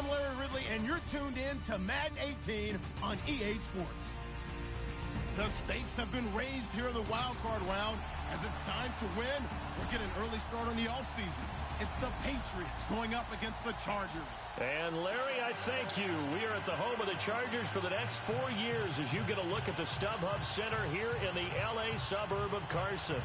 I'm Larry Ridley, and you're tuned in to Madden 18 on EA Sports. The stakes have been raised here in the wild card round. As it's time to win, we're getting an early start on the offseason. It's the Patriots going up against the Chargers. And Larry, I thank you. We are at the home of the Chargers for the next 4 years as you get a look at the StubHub Center here in the L.A. suburb of Carson.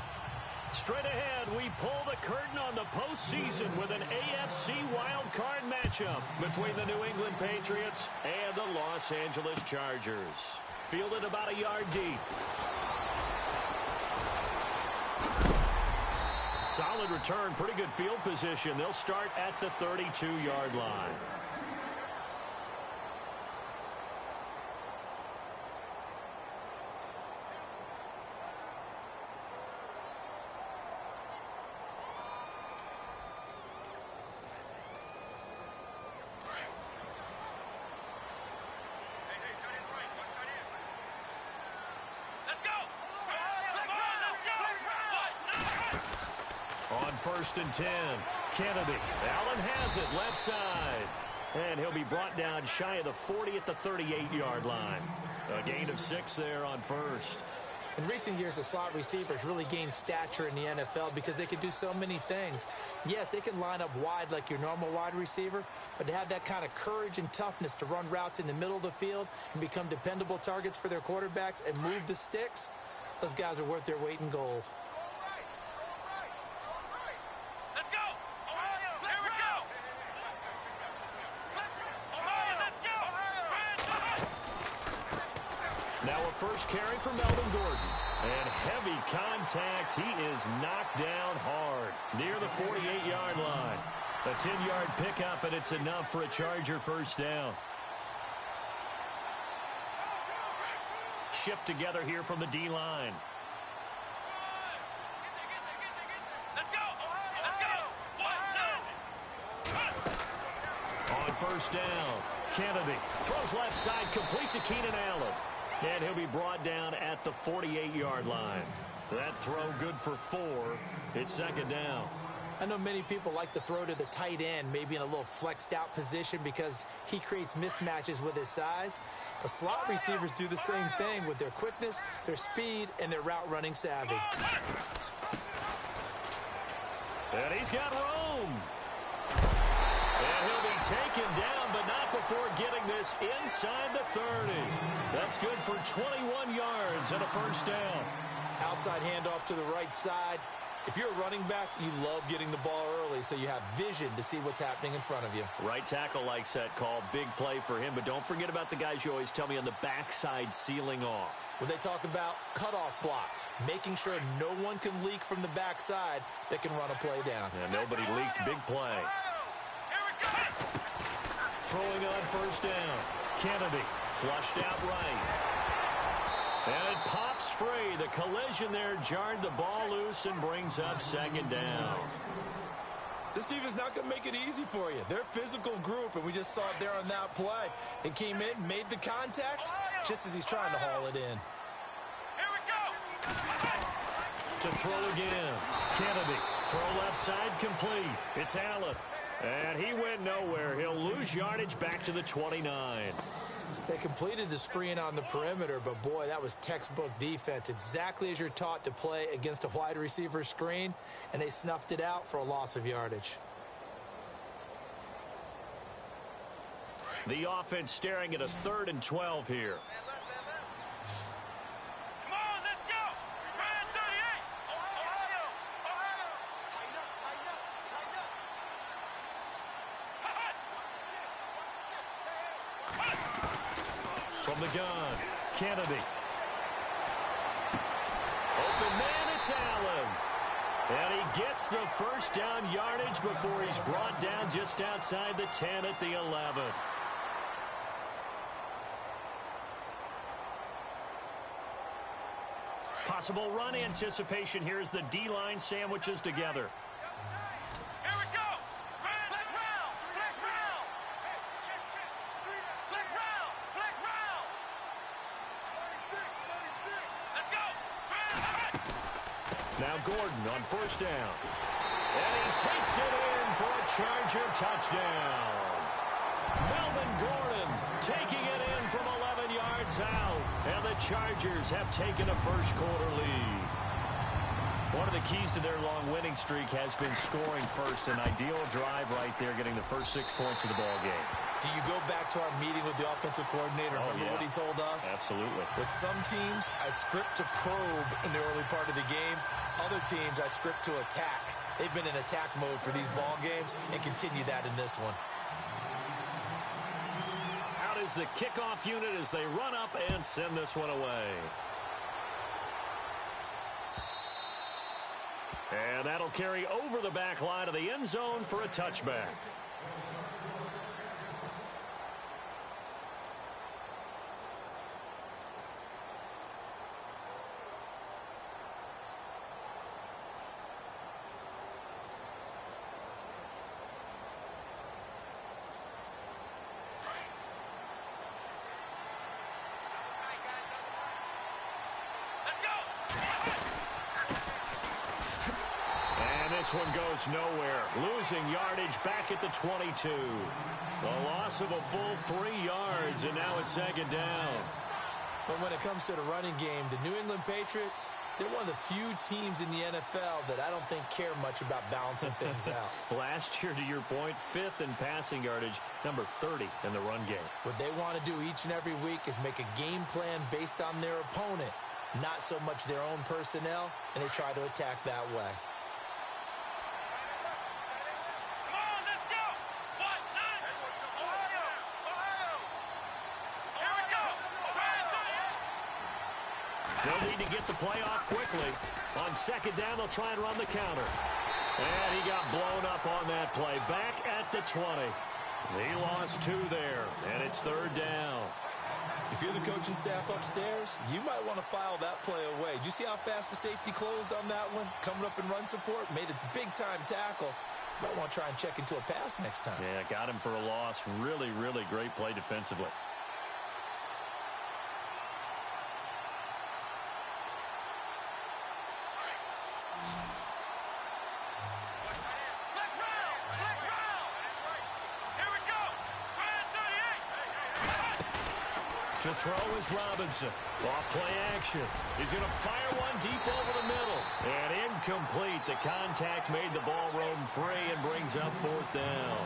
Straight ahead, we pull the curtain on the postseason with an AFC wildcard matchup between the New England Patriots and the Los Angeles Chargers. Fielded about a yard deep. Solid return, pretty good field position. They'll start at the 32-yard line. First and 10. Kennedy. Allen has it left side. And he'll be brought down shy of the 40 at the 38-yard line. A gain of 6 there on first. In recent years, the slot receivers really gained stature in the NFL because they can do so many things. Yes, they can line up wide like your normal wide receiver, but to have that kind of courage and toughness to run routes in the middle of the field and become dependable targets for their quarterbacks and move the sticks, those guys are worth their weight in gold. Now a first carry for Melvin Gordon. And heavy contact. He is knocked down hard near the 48-yard line. A 10-yard pickup, and it's enough for a Charger first down. Shift together here from the D-line. On first down, Kennedy throws left side, complete to Keenan Allen. And he'll be brought down at the 48-yard line. That throw good for 4. It's second down. I know many people like to throw to the tight end, maybe in a little flexed out position because he creates mismatches with his size. But slot receivers do the same thing with their quickness, their speed, and their route running savvy. And he's got room. And he'll be taken down, but not before getting this inside the 30. That's good for 21 yards and a first down. Outside handoff to the right side. If you're a running back, you love getting the ball early so you have vision to see what's happening in front of you. Right tackle likes that call. Big play for him, but don't forget about the guys you always tell me on the backside sealing off. When they talk about cutoff blocks, making sure no one can leak from the backside that can run a play down. Yeah, nobody leaked. Big play. Throwing on first down. Kennedy flushed out right. And it pops free. The collision there jarred the ball loose and brings up second down. This team is not going to make it easy for you. They're a physical group, and we just saw it there on that play. It came in, made the contact, just as he's trying to haul it in. Here we go! To throw again. Kennedy. Throw left side complete. It's Allen. And he went nowhere. He'll lose yardage back to the 29. They completed the screen on the perimeter, but boy, that was textbook defense. Exactly as you're taught to play against a wide receiver screen, and they snuffed it out for a loss of yardage. The offense staring at a 3rd and 12 here. From the gun, Kennedy. Open man, it's Allen. And he gets the first down yardage before he's brought down just outside the 10 at the 11. Possible run anticipation here as the D-line sandwiches together. Now Gordon on first down. And he takes it in for a Charger touchdown. Melvin Gordon taking it in from 11 yards out. And the Chargers have taken a first-quarter lead. One of the keys to their long winning streak has been scoring first. An ideal drive right there, getting the first 6 points of the ball game. Do you go back to our meeting with the offensive coordinator? Remember what he told us? Absolutely. With some teams, I script to probe in the early part of the game. Other teams, I script to attack. They've been in attack mode for these ball games and continue that in this one. Out is the kickoff unit as they run up and send this one away. And that'll carry over the back line of the end zone for a touchback. This one goes nowhere. Losing yardage back at the 22. A loss of a full 3 yards, and now it's second down. But when it comes to the running game, the New England Patriots, they're one of the few teams in the NFL that I don't think care much about balancing things out. Last year, to your point, 5th in passing yardage, number 30 in the run game. What they want to do each and every week is make a game plan based on their opponent, not so much their own personnel, and they try to attack that way. They'll need to get the play off quickly. On second down, they'll try and run the counter. And he got blown up on that play. Back at the 20. He lost 2 there, and it's third down. If you're the coaching staff upstairs, you might want to file that play away. Do you see how fast the safety closed on that one? Coming up in run support, made a big-time tackle. Might want to try and check into a pass next time. Yeah, got him for a loss. Really, really great play defensively. To throw is Robinson. Off play action. He's going to fire one deep over the middle. And incomplete. The contact made the ball roam free and brings up 4th down.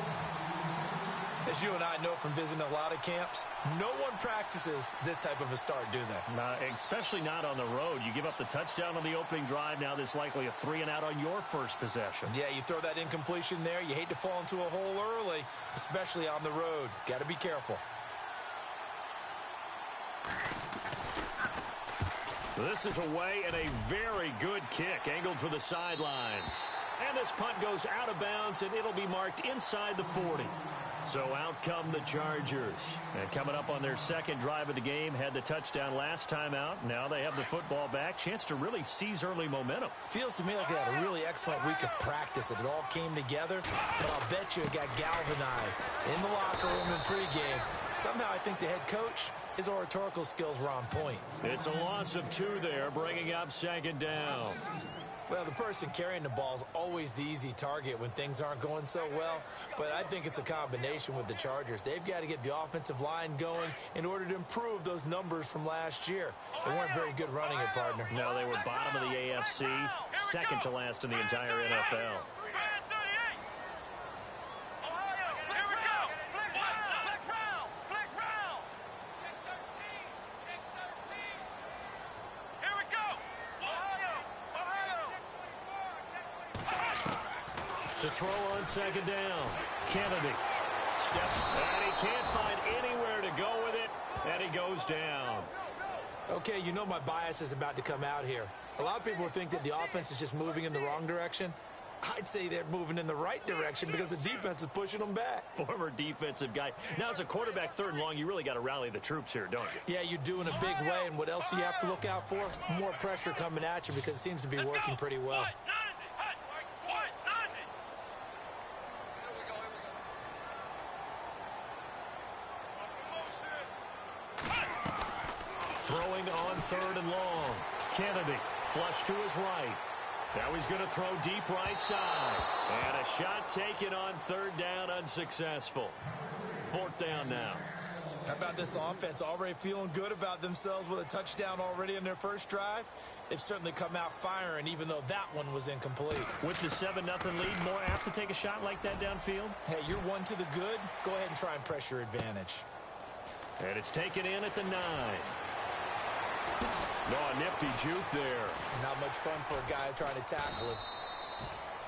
As you and I know from visiting a lot of camps, no one practices this type of a start, do they? Especially not on the road. You give up the touchdown on the opening drive. Now there's likely a 3-and-out on your first possession. Yeah, you throw that incompletion there. You hate to fall into a hole early, especially on the road. Got to be careful. This is away and a very good kick, angled for the sidelines. And this punt goes out of bounds, and it'll be marked inside the 40. So out come the Chargers. And coming up on their second drive of the game, had the touchdown last time out. Now they have the football back. Chance to really seize early momentum. Feels to me like they had a really excellent week of practice. It all came together, but I'll bet you it got galvanized in the locker room in pregame. Somehow I think the head coach, his oratorical skills were on point. It's a loss of 2 there, bringing up second down. Well, the person carrying the ball is always the easy target when things aren't going so well, but I think it's a combination with the Chargers. They've got to get the offensive line going in order to improve those numbers from last year. They weren't very good running it, partner. No, they were bottom of the AFC, second to last in the entire NFL. To throw on second down. Kennedy steps, and he can't find anywhere to go with it, and he goes down. Okay, you know my bias is about to come out here. A lot of people think that the offense is just moving in the wrong direction. I'd say they're moving in the right direction because the defense is pushing them back. Former defensive guy. Now, as a quarterback, 3rd and long, you really got to rally the troops here, don't you? Yeah, you do in a big way, and what else do you have to look out for? More pressure coming at you because it seems to be working pretty well. Throwing on 3rd and long. Kennedy flush to his right. Now he's going to throw deep right side. And a shot taken on 3rd down, unsuccessful. 4th down now. How about this offense already feeling good about themselves with a touchdown already in their first drive? They've certainly come out firing, even though that one was incomplete. With the 7-0 lead, more apt to take a shot like that downfield? Hey, you're one to the good. Go ahead and try and press your advantage. And it's taken in at the 9. Oh, a nifty juke there. Not much fun for a guy trying to tackle it.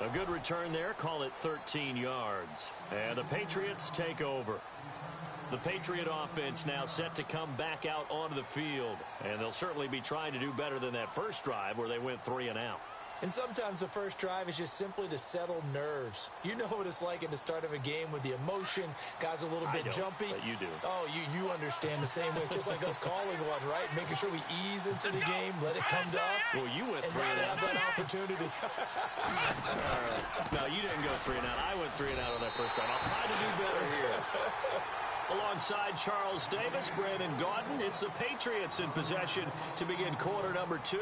A good return there. Call it 13 yards. And the Patriots take over. The Patriot offense now set to come back out onto the field. And they'll certainly be trying to do better than that first drive where they went 3 and out. And sometimes the first drive is just simply to settle nerves. You know what it's like at the start of a game with the emotion. Guys a little bit jumpy. But you do. Oh, you understand the same way. It's just like us calling one, right? Making sure we ease into the game, let it come to us. Well, you went 3 and out. Have that opportunity. No, you didn't go 3 and out. I went 3 and out on that first drive. I'll try to do better here. Alongside Charles Davis, Brandon Gaudin, it's the Patriots in possession to begin quarter number 2.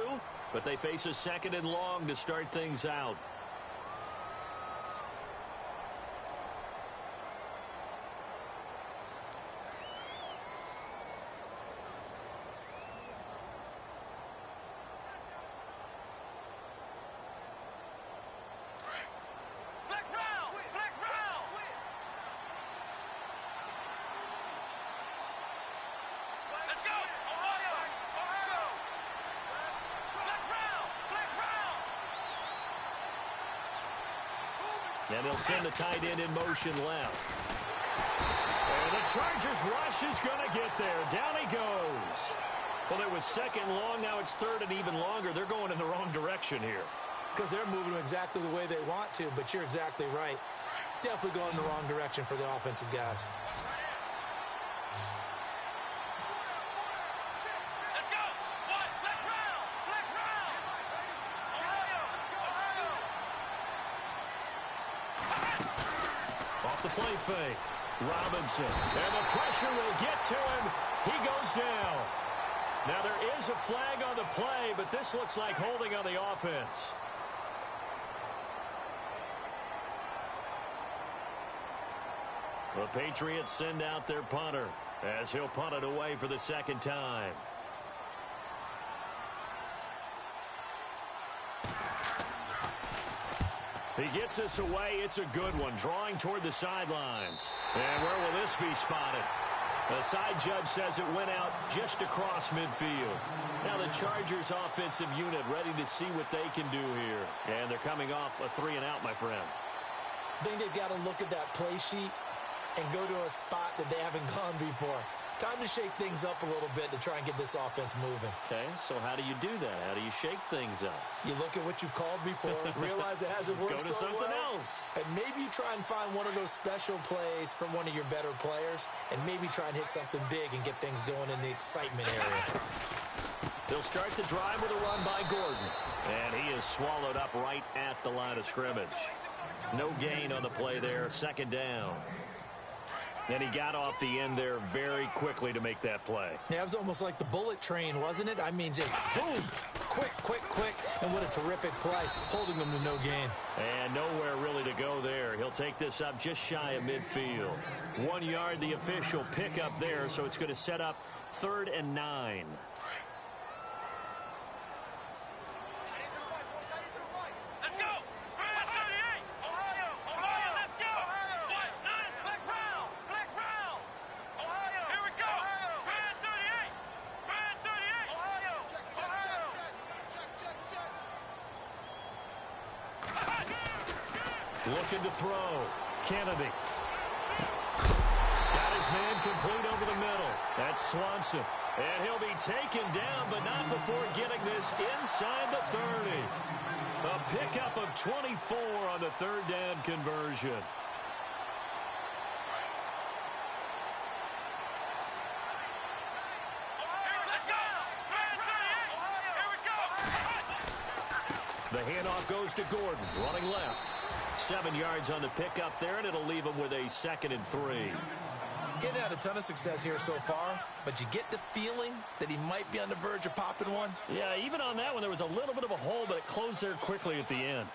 But they face a 2nd and long to start things out. And he'll send the tight end in motion left. And the Chargers rush is going to get there. Down he goes. Well, it was 2nd long. Now it's 3rd and even longer. They're going in the wrong direction here. Because they're moving exactly the way they want to, but you're exactly right. Definitely going in the wrong direction for the offensive guys. Play fake. Robinson. And the pressure will get to him. He goes down. Now there is a flag on the play, but this looks like holding on the offense. The Patriots send out their punter as he'll punt it away for the 2nd time. He gets us away. It's a good one. Drawing toward the sidelines. And where will this be spotted? The side judge says it went out just across midfield. Now the Chargers offensive unit ready to see what they can do here. And they're coming off a 3 and out, my friend. I think they've got to look at that play sheet and go to a spot that they haven't gone before. Time to shake things up a little bit to try and get this offense moving. Okay, so how do you do that? How do you shake things up? You look at what you've called before, realize it hasn't worked so well. Go to something else. And maybe you try and find one of those special plays from one of your better players, and maybe try and hit something big and get things going in the excitement area. They'll start the drive with a run by Gordon. And he is swallowed up right at the line of scrimmage. No gain on the play there, 2nd down. And he got off the end there very quickly to make that play. Yeah, it was almost like the bullet train, wasn't it? I mean, just boom, quick. And what a terrific play, holding them to no gain. And nowhere really to go there. He'll take this up just shy of midfield. 1 yard, the official pickup there, so it's going to set up 3rd and 9. Looking to throw. Kennedy. Got his man complete over the middle. That's Swanson. And he'll be taken down, but not before getting this inside the 30. A pickup of 24 on the 3rd down conversion. The handoff goes to Gordon, running left. 7 yards on the pickup there, and it'll leave him with a 2nd and 3. Getting out a ton of success here so far, but you get the feeling that he might be on the verge of popping one. Yeah, even on that one, there was a little bit of a hole, but it closed there quickly at the end.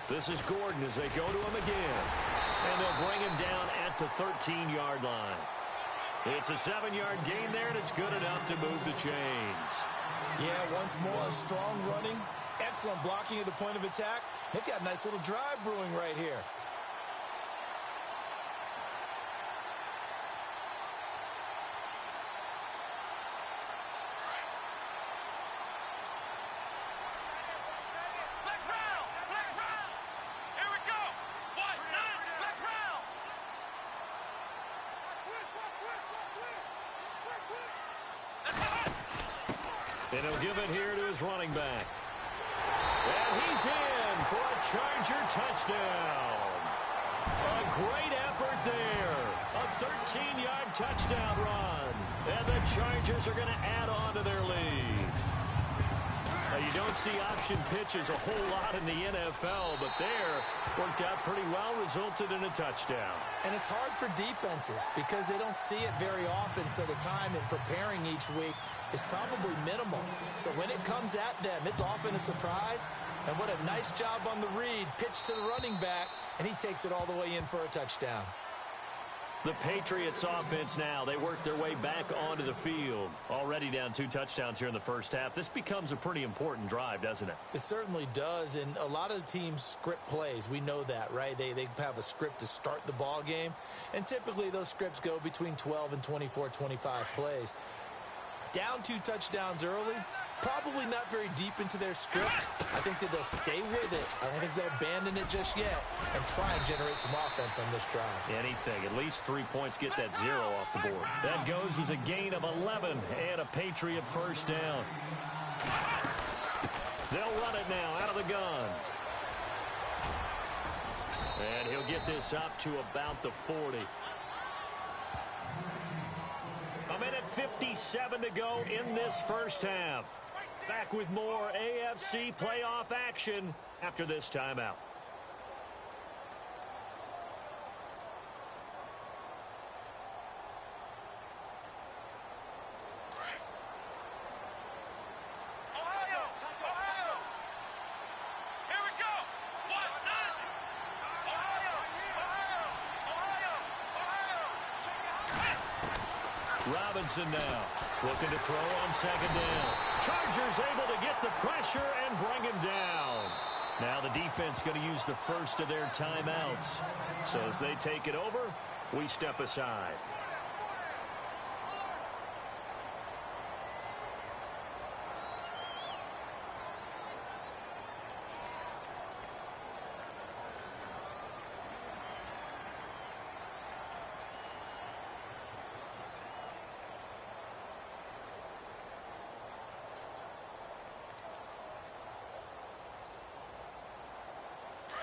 This is Gordon as they go to him again. And they'll bring him down at the 13-yard line. It's a 7-yard gain there, and it's good enough to move the chains. Yeah, once more, strong running, excellent blocking at the point of attack. They've got a nice little drive brewing right here. And he'll give it here to his running back. And he's in for a Charger touchdown. A great effort there. A 13-yard touchdown run. And the Chargers are going to add on to their lead. Now, you don't see option pitches a whole lot in the NFL, but there worked out pretty well, resulted in a touchdown. And it's hard for defenses because they don't see it very often, so the time in preparing each week is probably minimal. So when it comes at them, it's often a surprise. And what a nice job on the read. Pitch to the running back, and he takes it all the way in for a touchdown. The Patriots offense now, they work their way back onto the field. Already down 2 touchdowns here in the first half. This becomes a pretty important drive, doesn't it? It certainly does, and a lot of the teams script plays. We know that, right? They have a script to start the ball game, and typically those scripts go between 12 and 24, 25 plays. Down 2 touchdowns early, probably not very deep into their script. I think that they'll stay with it. I don't think they'll abandon it just yet and try and generate some offense on this drive. Anything. At least 3 points, get that 0 off the board. That goes as a gain of 11 and a Patriot first down. They'll run it now out of the gun. And he'll get this up to about the 40. A minute 57 to go in this first half. Back with more AFC playoff action after this timeout. Robinson now looking to throw on second down. Chargers able to get the pressure and bring him down. Now the defense going to use the first of their timeouts. So as they take it over, we step aside.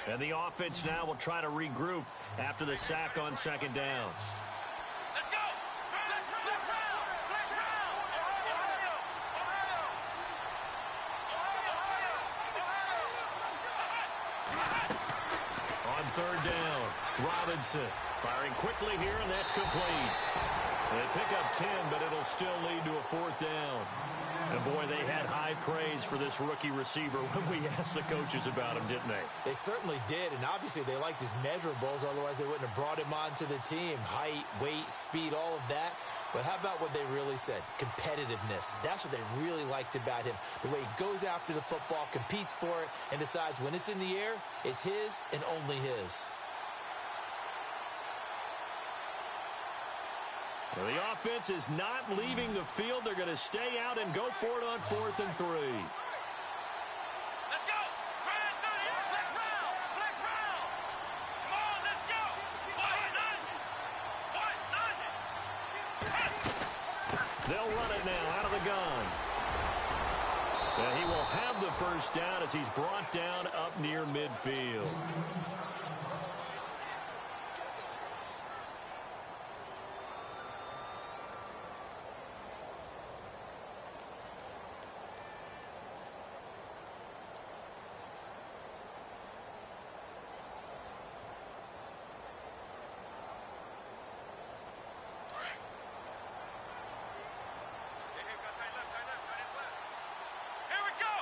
And the offense now will try to regroup after the sack on second down. Let's go! Flex round! On third down, Robinson firing quickly here, and that's complete. They pick up 10, but it'll still lead to a 4th down. And, boy, they had high praise for this rookie receiver when we asked the coaches about him, didn't they? They certainly did, and obviously they liked his measurables. Otherwise, they wouldn't have brought him onto the team. Height, weight, speed, all of that. But how about what they really said? Competitiveness. That's what they really liked about him. The way he goes after the football, competes for it, and decides when it's in the air, it's his and only his. Well, the offense is not leaving the field. They're going to stay out and go for it on 4th and 3. Let's go! Flex round! Come on, let's go! They'll run it now out of the gun. And he will have the first down as he's brought down up near midfield. Here we go!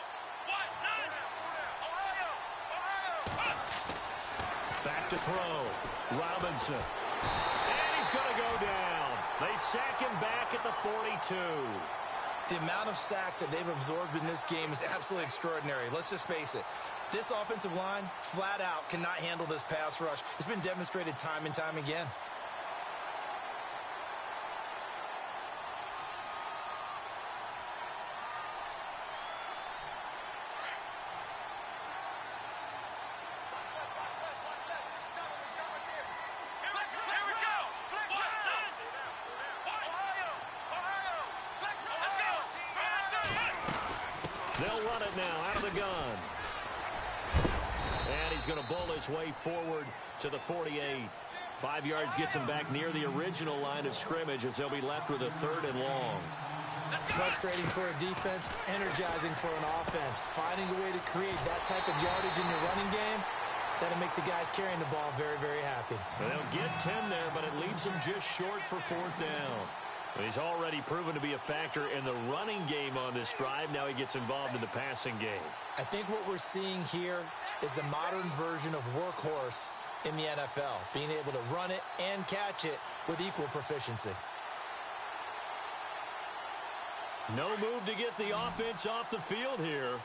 Ohio! Back to throw. Robinson. And he's going to go down. They sack him back at the 42. The amount of sacks that they've absorbed in this game is absolutely extraordinary. Let's just face it. This offensive line, flat out, cannot handle this pass rush. It's been demonstrated time and time again. They'll run it now out of the gun. And he's going to bowl his way forward to the 48. 5 yards gets him back near the original line of scrimmage as they'll be left with a 3rd and long. Frustrating for a defense, energizing for an offense. Finding a way to create that type of yardage in your running game, that'll make the guys carrying the ball very, very happy. They'll get 10 there, but it leaves them just short for 4th down. He's already proven to be a factor in the running game on this drive. Now he gets involved in the passing game. I think what we're seeing here is the modern version of workhorse in the NFL, being able to run it and catch it with equal proficiency. No move to get the offense off the field here.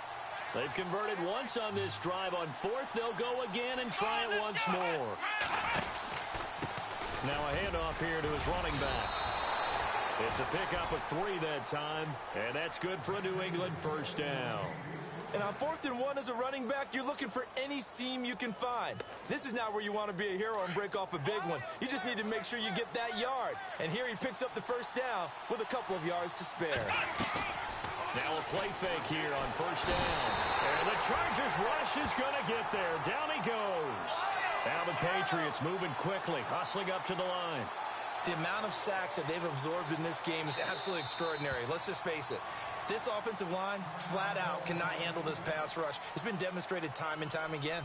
They've converted once on this drive. On 4th, they'll go again and try it once more. Now a handoff here to his running back. It's a pickup of 3 that time, and that's good for a New England 1st down. And on 4th and 1 as a running back, you're looking for any seam you can find. This is not where you want to be a hero and break off a big one. You just need to make sure you get that yard. And here he picks up the 1st down with a couple of yards to spare. Now a play fake here on 1st down. And the Chargers rush is going to get there. Down he goes. Now the Patriots moving quickly, hustling up to the line. The amount of sacks that they've absorbed in this game is absolutely extraordinary. Let's just face it. This offensive line, flat out, cannot handle this pass rush. It's been demonstrated time and time again.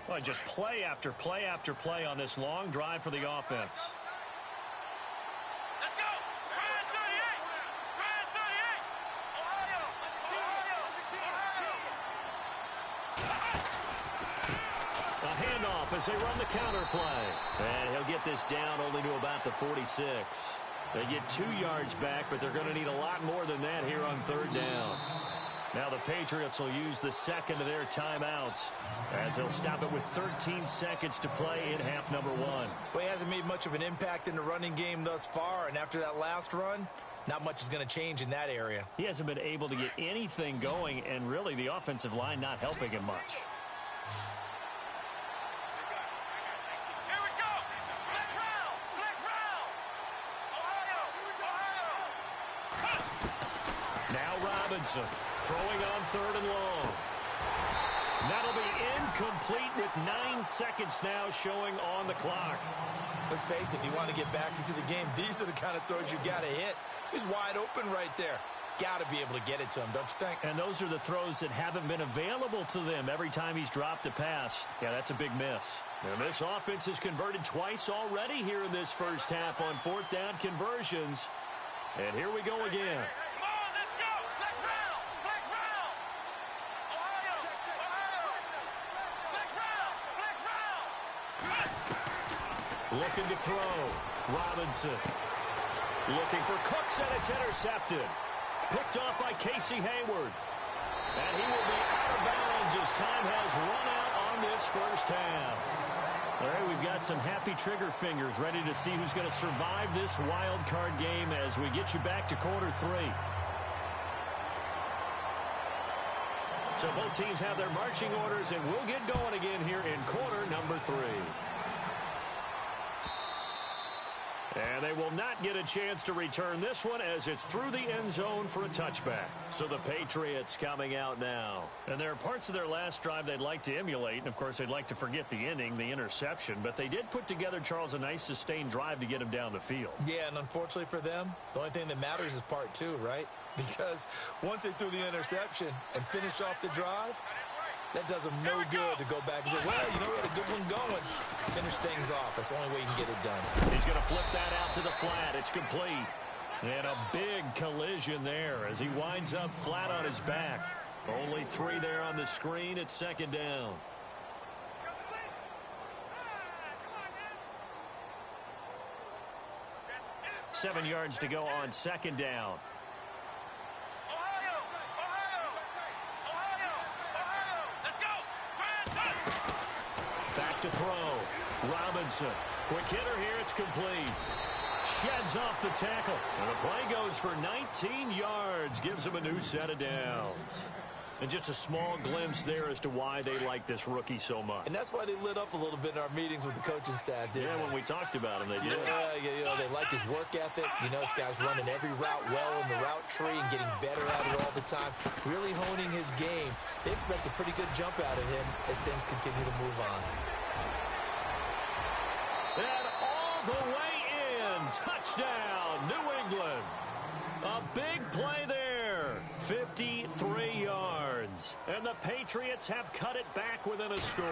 Well, just play after play after play on this long drive for the offense. Let's go! Ryan 38! Ryan 38! Ohio! A handoff as they run the counter play. And he'll get this down only to about the 46. They get 2 yards back, but they're going to need a lot more than that here on 3rd down. Now the Patriots will use the second of their timeouts as they'll stop it with 13 seconds to play in half number 1. Well, he hasn't made much of an impact in the running game thus far, and after that last run, not much is going to change in that area. He hasn't been able to get anything going, and really the offensive line not helping him much. Here we go! Flex round! Flex round! Ohio! Now Robinson throwing on 3rd and long. That'll be incomplete with 9 seconds now showing on the clock. Let's face it, if you want to get back into the game, these are the kind of throws you got to hit. He's wide open right there. Got to be able to get it to him, don't you think? And those are the throws that haven't been available to them every time he's dropped a pass. Yeah, that's a big miss. And this offense has converted twice already here in this 1st half on 4th down conversions. And here we go again. Come on, let's go! Flex round! Flex round! Ohio! Ohio! Flex round! Flex round! Looking to throw. Robinson. Looking for Cooks, and it's intercepted. Picked off by Casey Hayward. And he will be out of bounds as time has run out on this 1st half. All right, we've got some happy trigger fingers ready to see who's going to survive this wild card game as we get you back to quarter 3. So both teams have their marching orders, and we'll get going again here in quarter number 3. And they will not get a chance to return this one as it's through the end zone for a touchback. So the Patriots coming out now. And there are parts of their last drive they'd like to emulate. And, of course, they'd like to forget the ending, the interception. But they did put together, Charles, a nice sustained drive to get him down the field. Yeah, and unfortunately for them, the only thing that matters is part two, right? Because once they threw the interception and finished off the drive, that does them no good to go back and say, well, you know, we had a good one going. Finish things off. That's the only way you can get it done. He's going to flip that out to the flat. It's complete. And a big collision there as he winds up flat on his back. Only 3 there on the screen. It's second down. Seven yards to go on second down. Back to throw. Robinson. Quick hitter here. It's complete. Sheds off the tackle. And the play goes for 19 yards. Gives him a new set of downs. And just a small glimpse there as to why they like this rookie so much. And that's why they lit up a little bit in our meetings with the coaching staff, didn't they? When we talked about him, they did. Yeah, you know, they like his work ethic. You know, this guy's running every route well in the route tree and getting better at it all the time, really honing his game. They expect a pretty good jump out of him as things continue to move on. And all the way in. Touchdown, New England. A big play there. 53 yards. And the Patriots have cut it back within a score.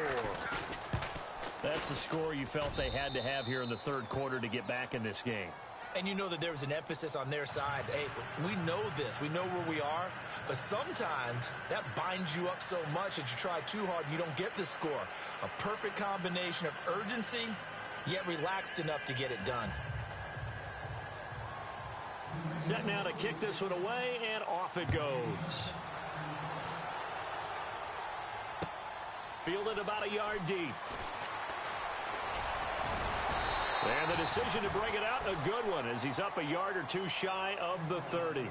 That's the score you felt they had to have here in the third quarter to get back in this game. And you know that there was an emphasis on their side. Hey, we know this. We know where we are. But sometimes that binds you up so much that you try too hard, you don't get the score. A perfect combination of urgency, yet relaxed enough to get it done. Set now to kick this one away, and off it goes. Fielded about a yard deep. And the decision to bring it out, a good one, as he's up a yard or two shy of the 30.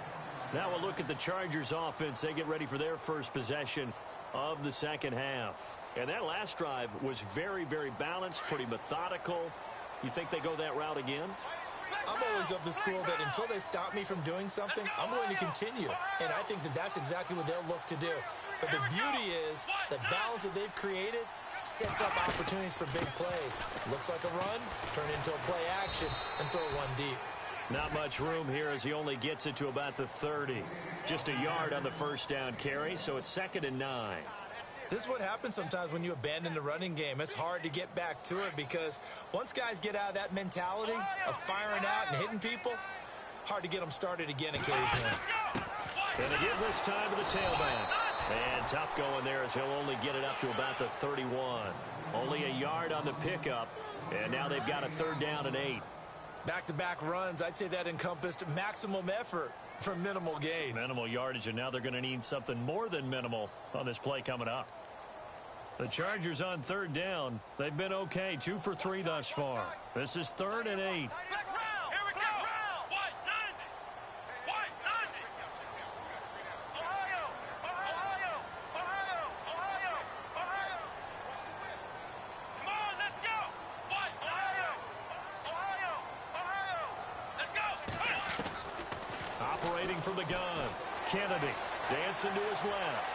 Now we'll look at the Chargers offense. They get ready for their first possession of the second half. And that last drive was very, very balanced, pretty methodical. You think they go that route again? I'm always of the school that until they stop me from doing something, I'm going to continue. And I think that that's exactly what they'll look to do. But the beauty is the balance that they've created sets up opportunities for big plays. Looks like a run, turn into a play action, and throw one deep. Not much room here as he only gets it to about the 30. Just a yard on the first down carry, so it's 2nd and 9. This is what happens sometimes when you abandon the running game. It's hard to get back to it because once guys get out of that mentality of firing out and hitting people, hard to get them started again occasionally. Going to give this time to the tailback. And tough going there as he'll only get it up to about the 31. Only a yard on the pickup, and now they've got a 3rd down and 8. Back-to-back runs, I'd say that encompassed maximum effort for minimal gain. Minimal yardage, and now they're going to need something more than minimal on this play coming up. The Chargers on 3rd down. They've been okay, 2 for 3 thus far. This is 3rd and 8. Operating from the gun, Kennedy dancing to his left.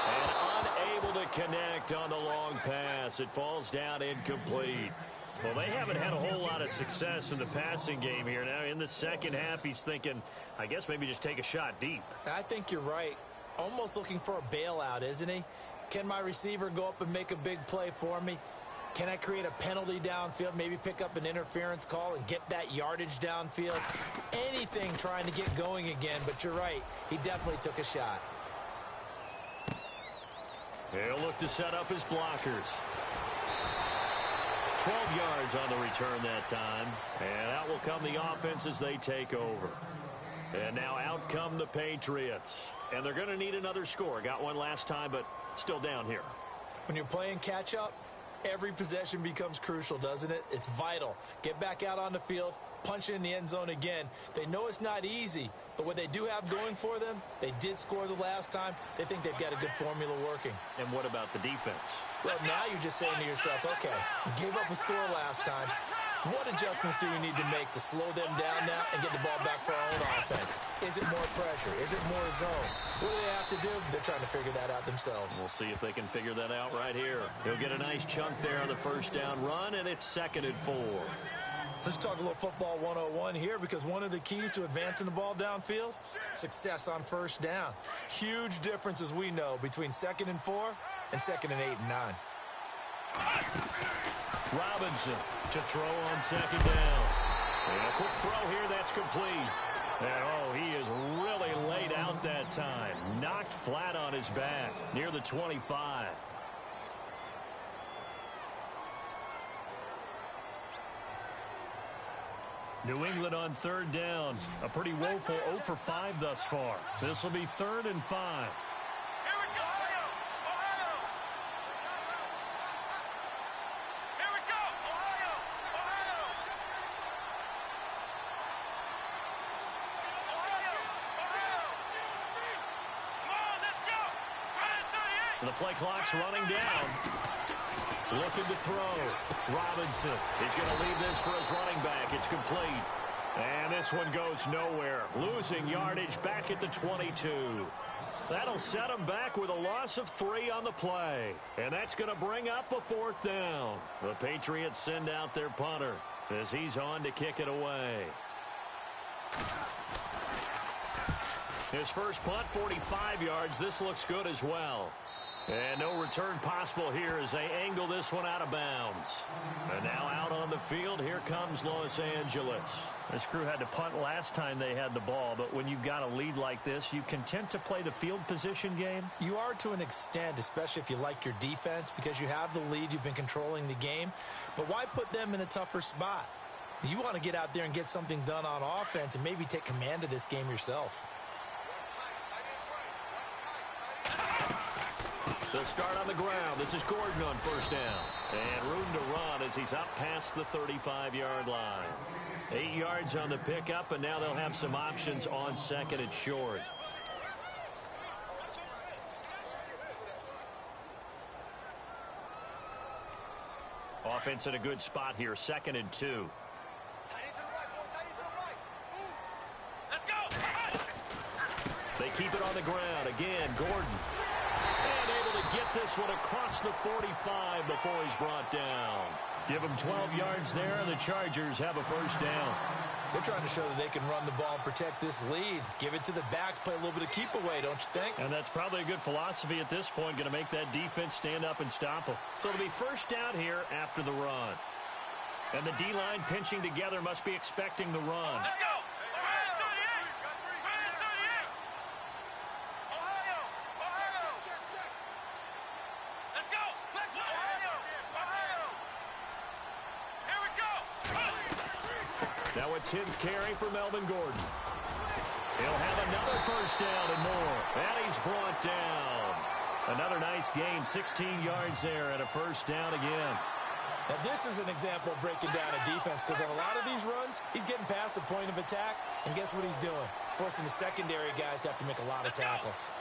And unable to connect on the long pass. It falls down incomplete. Well, they haven't had a whole lot of success in the passing game here. Now, in the second half, he's thinking, I guess maybe just take a shot deep. I think you're right. Almost looking for a bailout, isn't he? Can my receiver go up and make a big play for me? Can I create a penalty downfield, maybe pick up an interference call and get that yardage downfield? Anything trying to get going again, but you're right. He definitely took a shot. He'll look to set up his blockers. 12 yards on the return that time. And out will come the offense as they take over. And now out come the Patriots. And they're going to need another score. Got one last time, but still down here. When you're playing catch-up, every possession becomes crucial, doesn't it? It's vital. Get back out on the field, punch it in the end zone again. They know it's not easy, but what they do have going for them, they did score the last time. They think they've got a good formula working. And what about the defense? Well, now you're just saying to yourself, okay, you gave up a score last time. What adjustments do we need to make to slow them down now and get the ball back for our own offense? Is it more pressure? Is it more zone? What do they have to do? They're trying to figure that out themselves. We'll see if they can figure that out right here. He'll get a nice chunk there on the first down run, and it's 2nd and 4. Let's talk a little football 101 here, because one of the keys to advancing the ball downfield, success on first down. Huge difference, as we know, between 2nd and 4 and 2nd and 8 and 9. Robinson to throw on 2nd down. And a quick throw here, that's complete. And, oh, he is really laid out that time. Knocked flat on his back near the 25. New England on 3rd down. A pretty woeful 0 for 5 thus far. This will be 3rd and 5. The play clock's running down. Looking to throw. Robinson is going to leave this for his running back. It's complete. And this one goes nowhere. Losing yardage back at the 22. That'll set him back with a loss of 3 on the play. And that's going to bring up a 4th down. The Patriots send out their punter as he's on to kick it away. His first punt, 45 yards. This looks good as well. And no return possible here as they angle this one out of bounds. And now out on the field, here comes Los Angeles. This crew had to punt last time they had the ball, but when you've got a lead like this, you content to play the field position game? You are to an extent, especially if you like your defense, because you have the lead, you've been controlling the game. But why put them in a tougher spot? You want to get out there and get something done on offense and maybe take command of this game yourself. They'll start on the ground. This is Gordon on first down. And room to run as he's up past the 35-yard line. 8 yards on the pickup, and now they'll have some options on 2nd and short. Offense in a good spot here, 2nd and 2. They keep it on the ground. Again, Gordon. And able to get this one across the 45 before he's brought down. Give him 12 yards there, and the Chargers have a first down. They're trying to show that they can run the ball and protect this lead. Give it to the backs, play a little bit of keep away, don't you think? And that's probably a good philosophy at this point, going to make that defense stand up and stop them. So it'll be first down here after the run. And the D-line pinching together must be expecting the run. Let's go! Now a 10th carry for Melvin Gordon. He'll have another first down and more. And he's brought down. Another nice gain, 16 yards there, and a first down again. Now this is an example of breaking down a defense, because on a lot of these runs, he's getting past the point of attack, and guess what he's doing? Forcing the secondary guys to have to make a lot of tackles.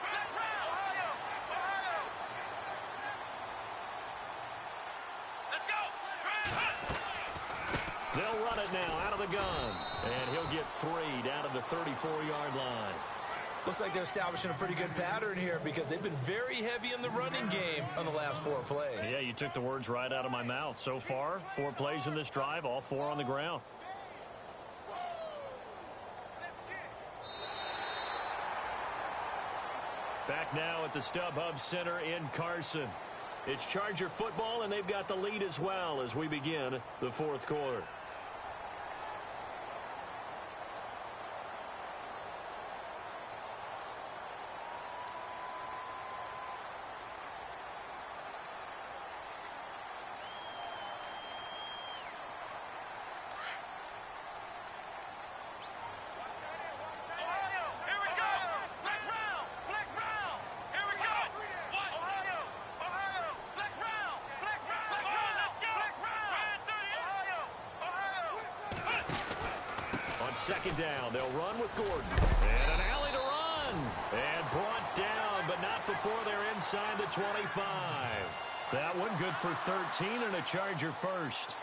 They'll run it now out of the gun. And he'll get 3 down to the 34-yard line. Looks like they're establishing a pretty good pattern here, because they've been very heavy in the running game on the last 4 plays. Yeah, you took the words right out of my mouth. So far, 4 plays in this drive, all 4 on the ground. Back now at the StubHub Center in Carson. It's Charger football, and they've got the lead as well as we begin the 4th quarter. Second down, they'll run with Gordon. And an alley to run. And brought down, but not before they're inside the 25. That one good for 13 and a Charger first.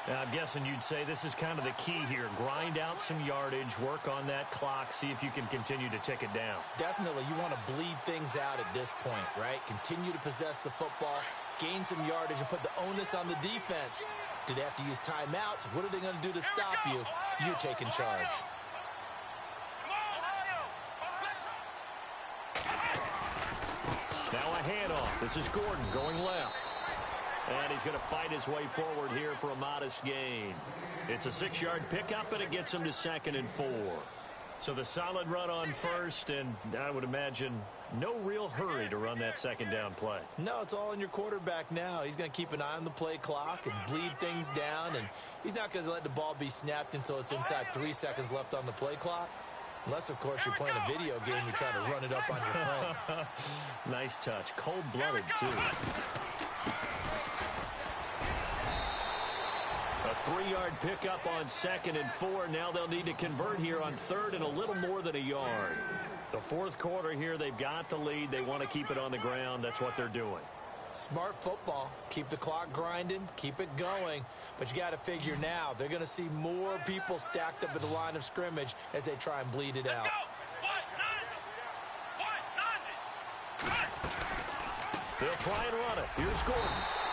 Now, I'm guessing you'd say this is kind of the key here. Grind out some yardage, work on that clock, see if you can continue to tick it down. Definitely, you want to bleed things out at this point, right? Continue to possess the football, gain some yardage, and put the onus on the defense. Do they have to use timeouts? What are they going to do to stop you? You're taking charge. Now a handoff. This is Gordon going left. And he's going to fight his way forward here for a modest gain. It's a 6-yard pickup, and it gets him to 2nd and 4. So the solid run on first, and I would imagine no real hurry to run that second down play. No, it's all in your quarterback now. He's going to keep an eye on the play clock and bleed things down, and he's not going to let the ball be snapped until it's inside 3 seconds left on the play clock. Unless, of course, you're playing a video game, you're trying to run it up on your friend. Nice touch. Cold-blooded, too. A 3-yard pickup on 2nd and 4. Now they'll need to convert here on 3rd and a little more than a yard. The 4th quarter here, they've got the lead. They want to keep it on the ground. That's what they're doing. Smart football. Keep the clock grinding. Keep it going. But you got to figure now, they're going to see more people stacked up at the line of scrimmage as they try and bleed it out. They'll try and run it. Here's Gordon.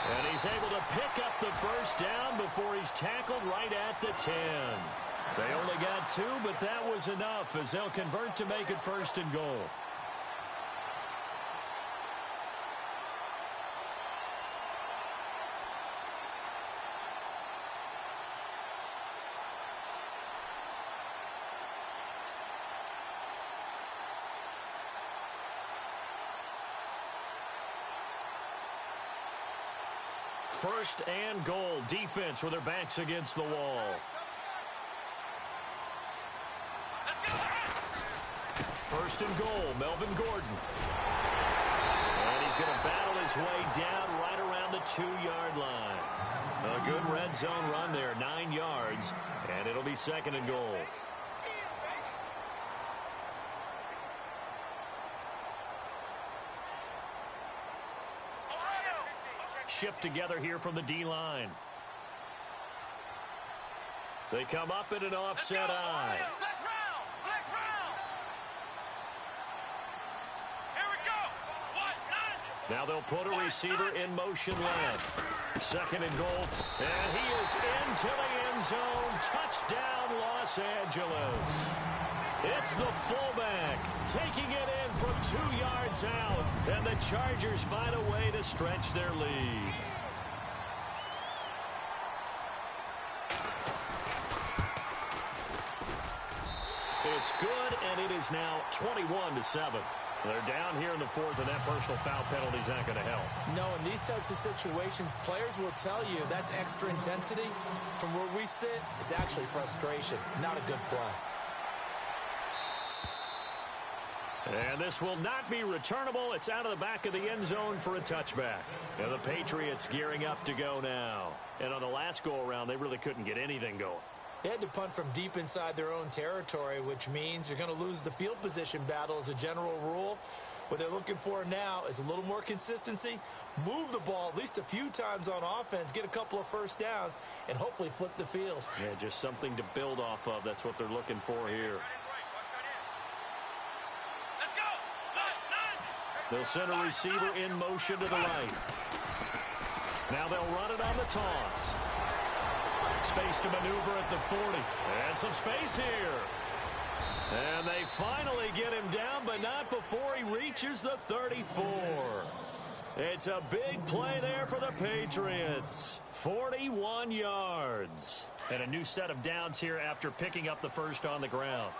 And he's able to pick up the first down before he's tackled right at the 10. They only got 2, but that was enough as they'll convert to make it 1st and goal. First and goal. Defense with their backs against the wall. First and goal, Melvin Gordon. And he's going to battle his way down right around the 2-yard line. A good red zone run there, 9 yards, and it'll be 2nd and goal. Shift together here from the D-line. They come up in an offset eye. Now they'll put a receiver in motion left. 2nd and goal. And he is into the end zone. Touchdown, Los Angeles. It's the fullback taking it in from 2 yards out. And the Chargers find a way to stretch their lead. It's good, and it is now 21-7. They're down here in the 4th, and that personal foul penalty is not going to help. No, in these types of situations, players will tell you that's extra intensity. From where we sit, it's actually frustration, not a good play. And this will not be returnable. It's out of the back of the end zone for a touchback. And the Patriots gearing up to go now. And on the last go-around, they really couldn't get anything going. They had to punt from deep inside their own territory, which means you're going to lose the field position battle as a general rule. What they're looking for now is a little more consistency, move the ball at least a few times on offense, get a couple of first downs, and hopefully flip the field. Yeah, just something to build off of. That's what they're looking for here. They'll send a receiver in motion to the right. Now they'll run it on the toss. Space to maneuver at the 40. And some space here. And they finally get him down, but not before he reaches the 34. It's a big play there for the Patriots. 41 yards. And a new set of downs here after picking up the first on the ground.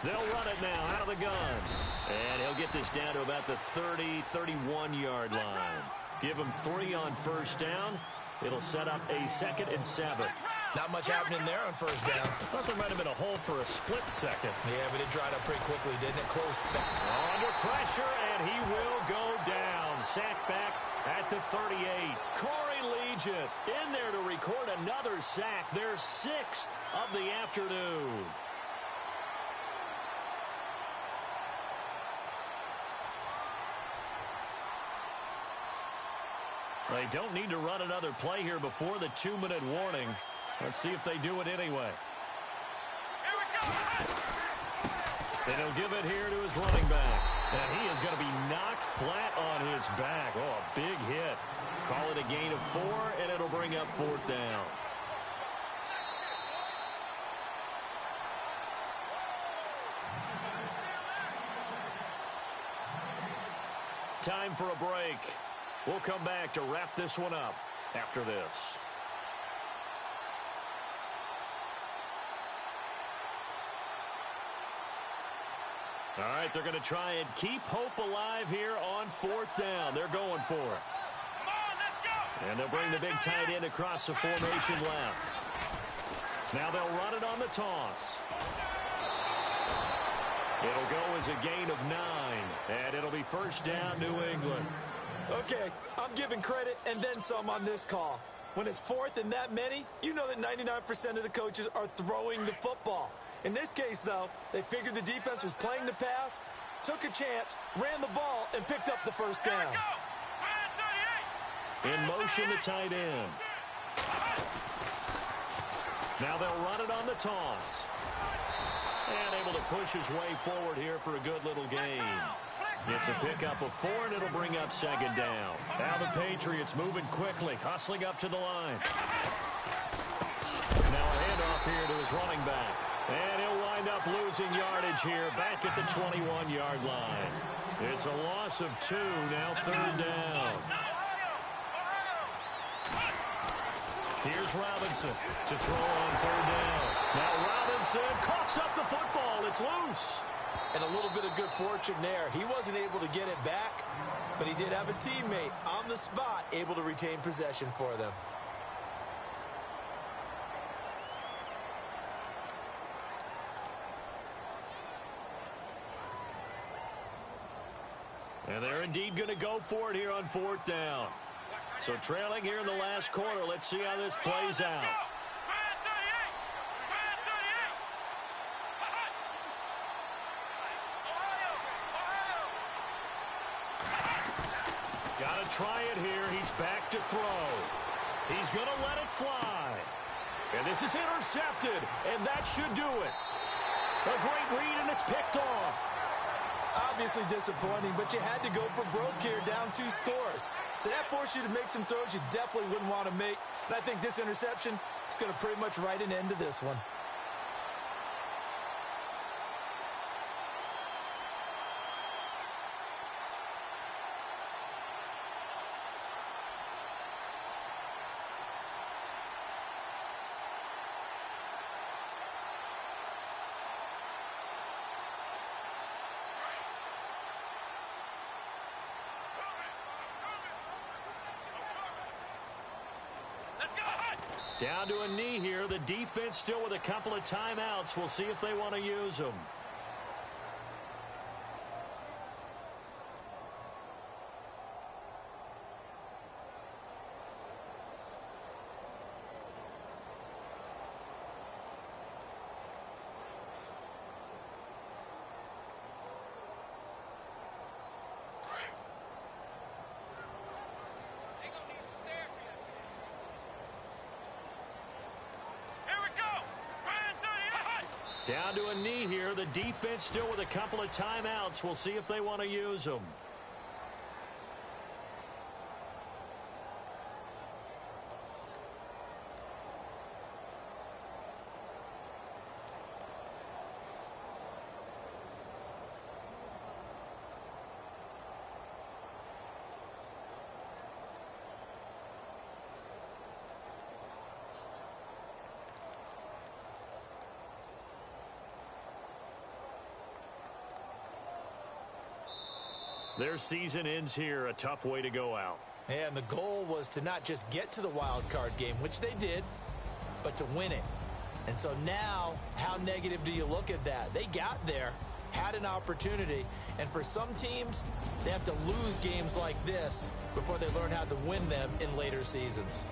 They'll run it now out of the gun. And he'll get this down to about the 30, 31-yard line. Give him 3 on first down. It'll set up a 2nd and 7. Not much happening there on first down. I thought there might have been a hole for a split second. Yeah, but it dried up pretty quickly, didn't it? Closed fast. Under pressure, and he will go down. Sacked back at the 38. Corey Legion in there to record another sack. Their 6th of the afternoon. They don't need to run another play here before the 2-minute warning. Let's see if they do it anyway. And he'll give it here to his running back. And he is going to be knocked flat on his back. Oh, a big hit. Call it a gain of 4, and it'll bring up 4th down. Time for a break. We'll come back to wrap this one up after this. All right, they're going to try and keep hope alive here on 4th down. They're going for it. And they'll bring the big tight end across the formation left. Now they'll run it on the toss. It'll go as a gain of 9, and it'll be 1st down, New England. Okay, I'm giving credit and then some on this call. When it's 4th and that many, you know that 99% of the coaches are throwing the football. In this case, though, they figured the defense was playing the pass, took a chance, ran the ball, and picked up the 1st down. In motion, the tight end. Now they'll run it on the toss. And able to push his way forward here for a good little gain. It's a pickup of 4, and it'll bring up 2nd down. Now the Patriots moving quickly, hustling up to the line. Now a handoff here to his running back. And he'll wind up losing yardage here back at the 21-yard line. It's a loss of 2, now 3rd down. Here's Robinson to throw on 3rd down. Now Robinson coughs up the football. It's loose. And a little bit of good fortune there. He wasn't able to get it back, but he did have a teammate on the spot able to retain possession for them. And they're indeed going to go for it here on 4th down. So trailing here in the last quarter. Let's see how this plays out. Got to try it here. He's back to throw. He's going to let it fly. And this is intercepted. And that should do it. A great read, and it's picked off. Obviously disappointing, but you had to go for broke here, down 2 scores. So that forced you to make some throws you definitely wouldn't want to make. And I think this interception is going to pretty much write an end to this one. Down to a knee here. The defense still with a couple of timeouts. We'll see if they want to use them. Down to a knee here. The defense still with a couple of timeouts. We'll see if they want to use them. Their season ends here. A tough way to go out. And the goal was to not just get to the wild card game, which they did, but to win it. And so now, how negative do you look at that? They got there, had an opportunity, and for some teams, they have to lose games like this before they learn how to win them in later seasons.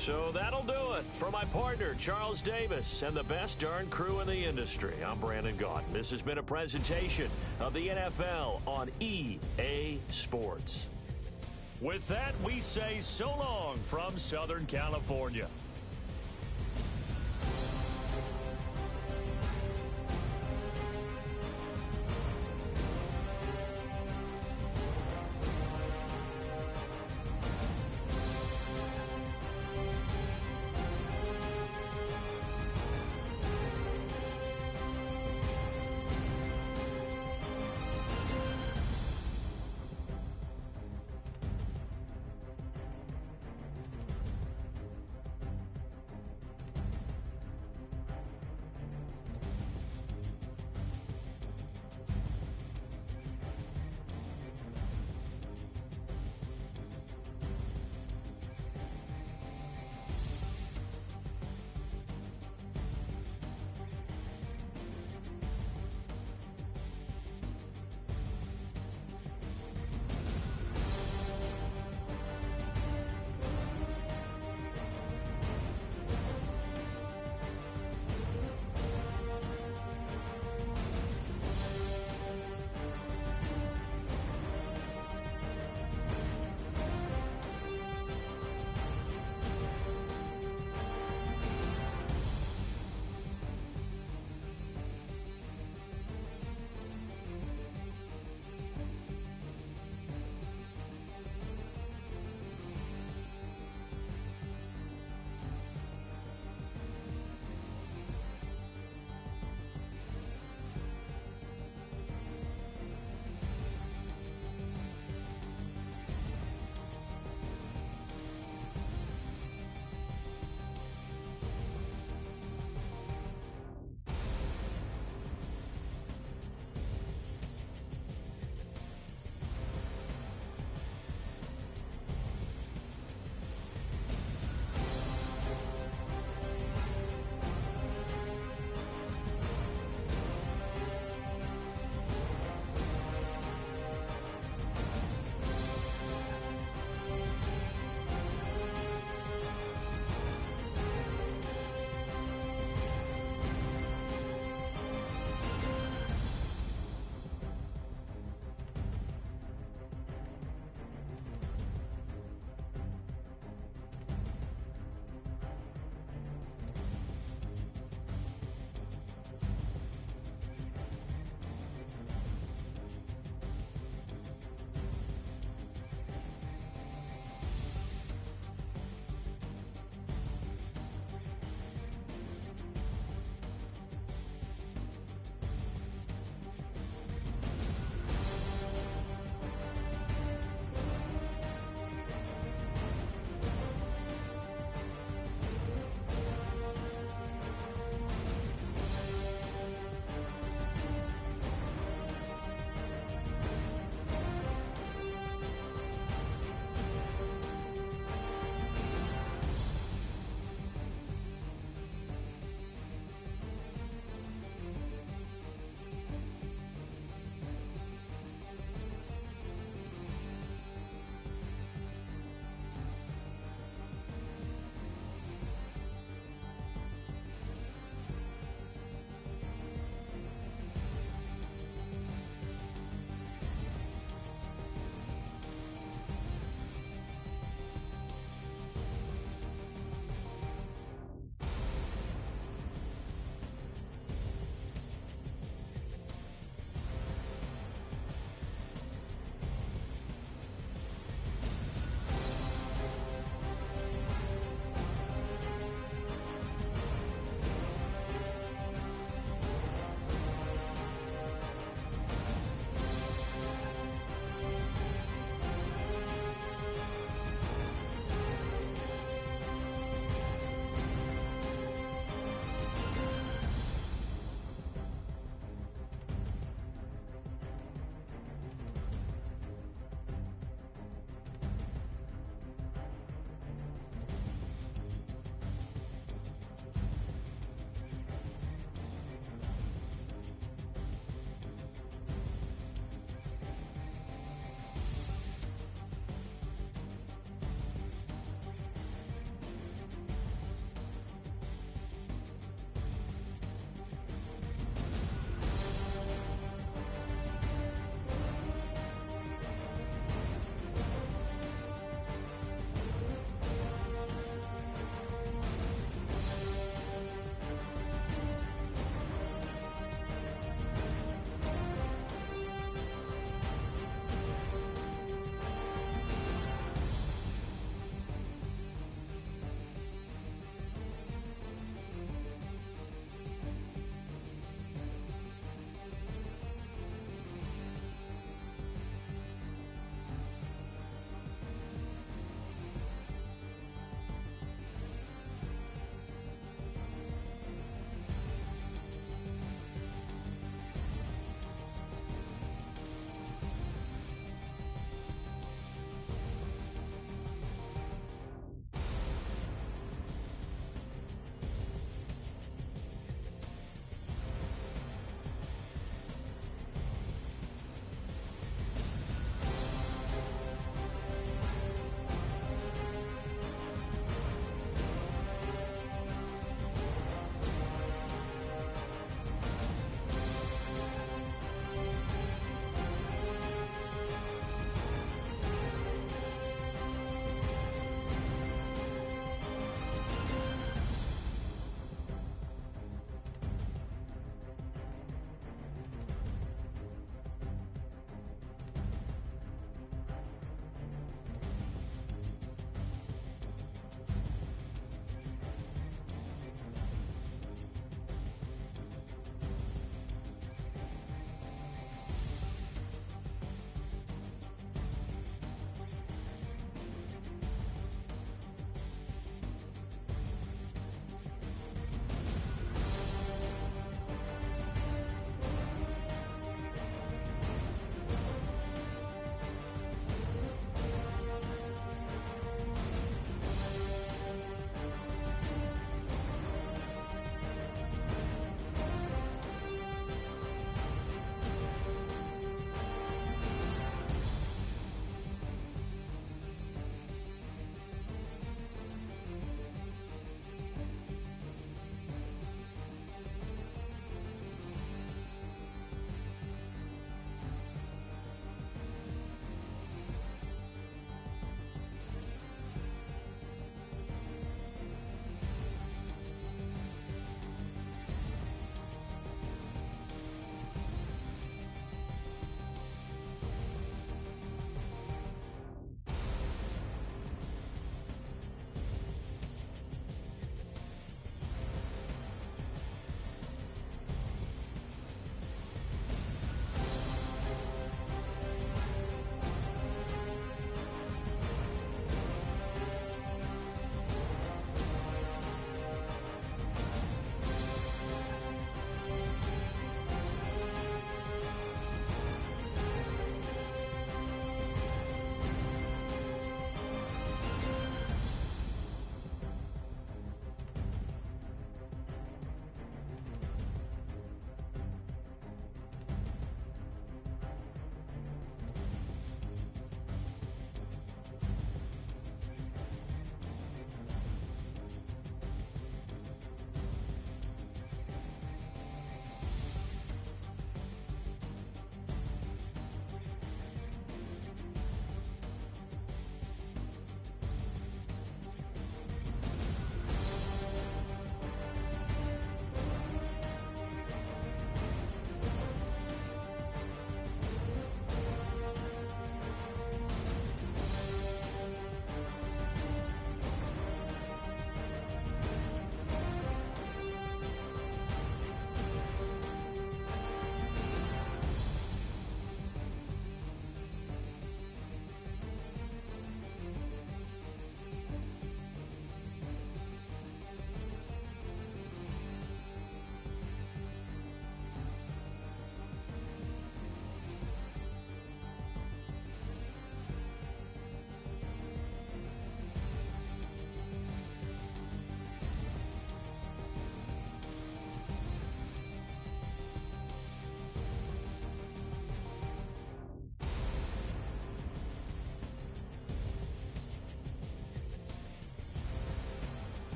So that'll do it. For my partner, Charles Davis, and the best darn crew in the industry, I'm Brandon Gaudin. This has been a presentation of the NFL on EA Sports. With that, we say so long from Southern California.